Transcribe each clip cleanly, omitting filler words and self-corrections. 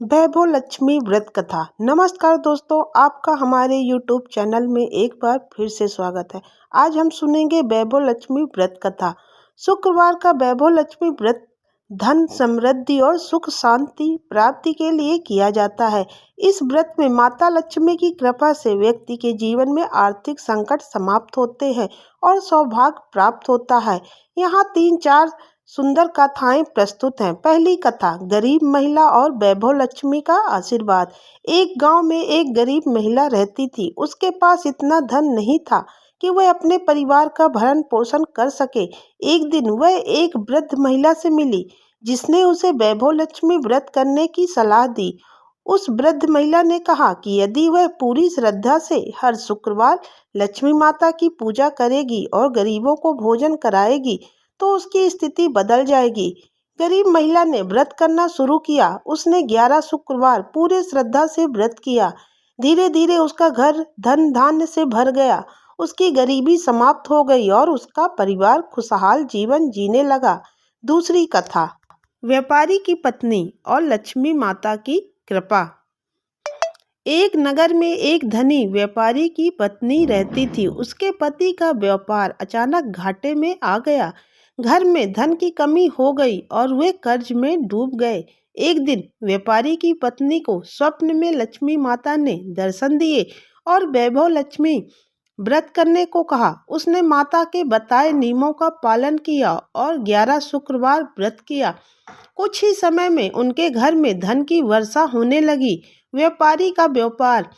वैभव लक्ष्मी व्रत कथा। नमस्कार दोस्तों, आपका हमारे YouTube चैनल में एक बार फिर से स्वागत है। आज हम सुनेंगे वैभव लक्ष्मी व्रत कथा। शुक्रवार का वैभव लक्ष्मी व्रत धन समृद्धि और सुख शांति प्राप्ति के लिए किया जाता है। इस व्रत में माता लक्ष्मी की कृपा से व्यक्ति के जीवन में आर्थिक संकट समाप्त होते हैं और सौभाग्य प्राप्त होता है। यहाँ 3-4 सुंदर कथाएं प्रस्तुत हैं। पहली कथा, गरीब महिला और वैभव लक्ष्मी का आशीर्वाद। एक गांव में एक गरीब महिला रहती थी। उसके पास इतना धन नहीं था कि वह अपने परिवार का भरण पोषण कर सके। एक दिन वह एक वृद्ध महिला से मिली जिसने उसे वैभव लक्ष्मी व्रत करने की सलाह दी। उस वृद्ध महिला ने कहा कि यदि वह पूरी श्रद्धा से हर शुक्रवार लक्ष्मी माता की पूजा करेगी और गरीबों को भोजन कराएगी तो उसकी स्थिति बदल जाएगी। गरीब महिला ने व्रत करना शुरू किया। उसने 11 शुक्रवार पूरे श्रद्धा से व्रत किया। धीरे धीरे उसका घर धन धान्य से भर गया। उसकी गरीबी समाप्त हो गई और उसका परिवार खुशहाल जीवन जीने लगा। दूसरी कथा, व्यापारी की पत्नी और लक्ष्मी माता की कृपा। एक नगर में एक धनी व्यापारी की पत्नी रहती थी। उसके पति का व्यापार अचानक घाटे में आ गया। घर में धन की कमी हो गई और वे कर्ज में डूब गए। एक दिन व्यापारी की पत्नी को स्वप्न में लक्ष्मी माता ने दर्शन दिए और वैभव लक्ष्मी व्रत करने को कहा। उसने माता के बताए नियमों का पालन किया और 11 शुक्रवार व्रत किया। कुछ ही समय में उनके घर में धन की वर्षा होने लगी। व्यापारी का व्यापार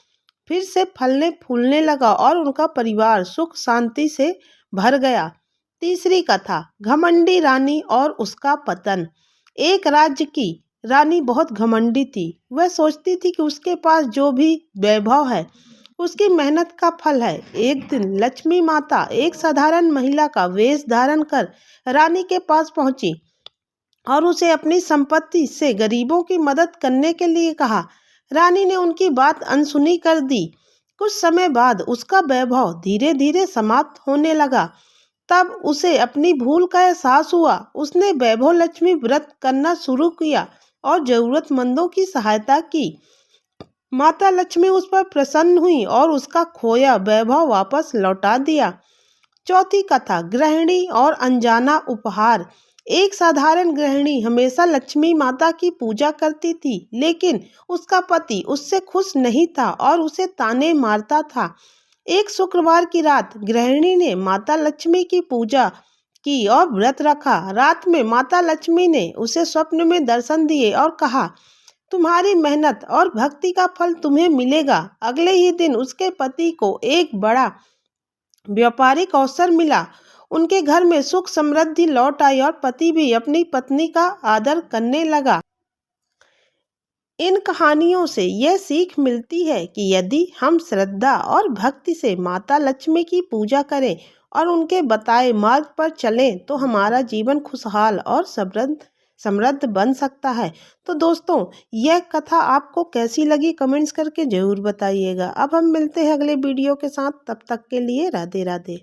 फिर से फलने फूलने लगा और उनका परिवार सुख शांति से भर गया। तीसरी कथा, घमंडी रानी और उसका पतन। एक राज्य की रानी बहुत घमंडी थी। वह सोचती थी कि उसके पास जो भी वैभव है उसकी मेहनत का फल है। एक दिन लक्ष्मी माता एक साधारण महिला का वेश धारण कर रानी के पास पहुंची और उसे अपनी संपत्ति से गरीबों की मदद करने के लिए कहा। रानी ने उनकी बात अनसुनी कर दी। कुछ समय बाद उसका वैभव धीरे धीरे समाप्त होने लगा। तब उसे अपनी भूल का एहसास हुआ। उसने वैभव लक्ष्मी व्रत करना शुरू किया और जरूरतमंदों की सहायता की। माता लक्ष्मी उस पर प्रसन्न हुई और उसका खोया वैभव वापस लौटा दिया। चौथी कथा, गृहिणी और अनजाना उपहार। एक साधारण गृहिणी हमेशा लक्ष्मी माता की पूजा करती थी, लेकिन उसका पति उससे खुश नहीं था और उसे ताने मारता था। एक शुक्रवार की रात गृहिणी ने माता लक्ष्मी की पूजा की और व्रत रखा। रात में माता लक्ष्मी ने उसे स्वप्न में दर्शन दिए और कहा, तुम्हारी मेहनत और भक्ति का फल तुम्हें मिलेगा। अगले ही दिन उसके पति को एक बड़ा व्यापारिक अवसर मिला। उनके घर में सुख समृद्धि लौट आई और पति भी अपनी पत्नी का आदर करने लगा। इन कहानियों से यह सीख मिलती है कि यदि हम श्रद्धा और भक्ति से माता लक्ष्मी की पूजा करें और उनके बताए मार्ग पर चलें तो हमारा जीवन खुशहाल और समृद्ध बन सकता है। तो दोस्तों, यह कथा आपको कैसी लगी कमेंट्स करके जरूर बताइएगा। अब हम मिलते हैं अगले वीडियो के साथ। तब तक के लिए राधे राधे।